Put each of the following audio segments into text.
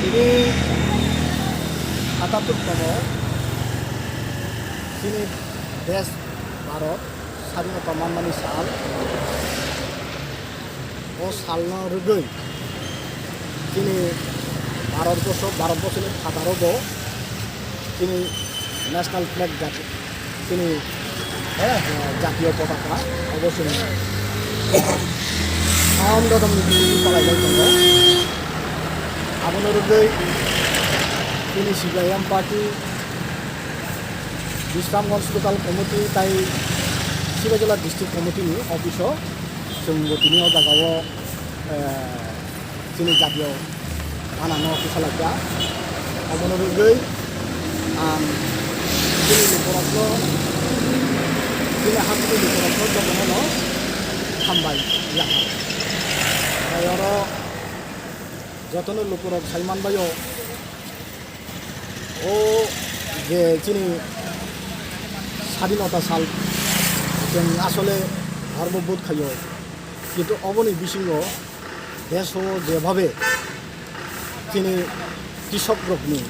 তিনি ৭৭তম তিনি দেশ ভারত স্বাধীনতা মানমানি সাল ও সালনা রুগৈ তিনি ভারতবর্ষের সাধারণ তিনি ন্যাশনাল ফ্ল্যাগ তিনি জাতীয় পতাকা অবশ্যই আনন্দদম পালাইलाय दङ आबोनो रुगै তিনি CPIM party Bishramganj local committee তাই সিবাজলা ডিস্ট্রিক্ट कमिटिनि अफिसाव जोंबो दिनै जायगायाव जोंनि जायगायाव आनानो अफिसा लागिया आबोनो रुगै आं जोंनि न'खरावबो जोंनि हारिनि न'खरावबो जगननो हामबाय लाखा आरो যতন লোকরক সাইমান বায়ো ও যে যিনি স্বাধীনতা সাল जों আসলে ধর্মবোধ খাইও কিন্তু অবনি বিসিঙ্গ দেশ যেভাবে তিনি কৃষক রকনি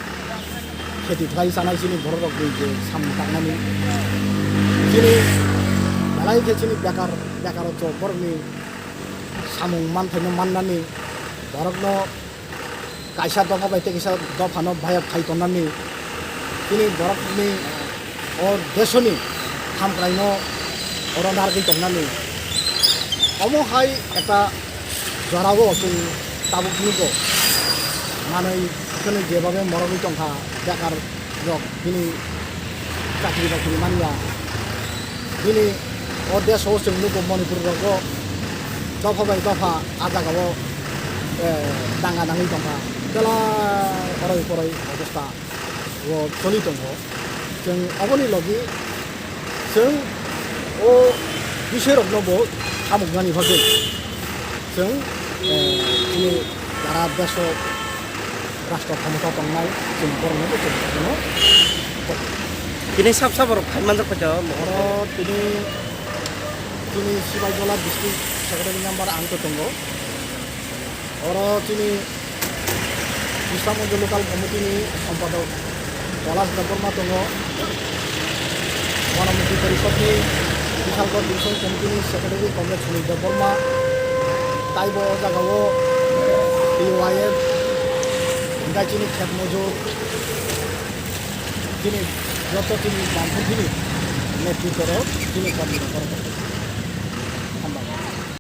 খেতি থাই জানাই যিনি बर' রকনি যে সামনে থাকনাनै যিনি বেলাইকে যিনি বেকারত্ব बर'नि सामुं मानफायनो माननानै भारतनो कायसा दफा बायते कायसा दफानो भाया फायतनानै दिनै भारतनि अ देशनि हामग्रायनो अरनारगै दंनानै अमहाय एटा जरावो जों ताबुकनिगो मानै जोंनि जेबाबे मरगै दंखा बेकार जग दिनै चाकरि बाकरि मानिया दिनै अ देशआव जोंनो मणिपुर रगो दफा बाय दफा आजागाव दाङा दाङै दंखा जेला फराय अबस्था चलि दङ जों अबनि लगि जों अ बिसोरनोबो हामुगनानै हरदों जों दिनै जारा देश राष्ट्र क्षमता दंनाय जों बर'नोबो जों दिनै साबसा बर' फाइमान जाफाजा बर' दिनै सिबायजला डिस्ट्रिक्ट सेक्रेटारि नाम्बार आंथ' दङ और তিনি বিশ্রামগঞ্জ लोकाल कमिटिनि सम्पादक पलाश देबबर्मा दङ गणमुक्ति परिषदनि विशालगढ़ डिभिजन कमिटिनि सेक्रेटारि कमरेड सुनील देबबर्मा ताइबो जागाव इउआइएफ इंगाजिनि खेत मजूर তিনি যত তিনি বামপন্থী নেতৃত্বর তিনি কর্মরত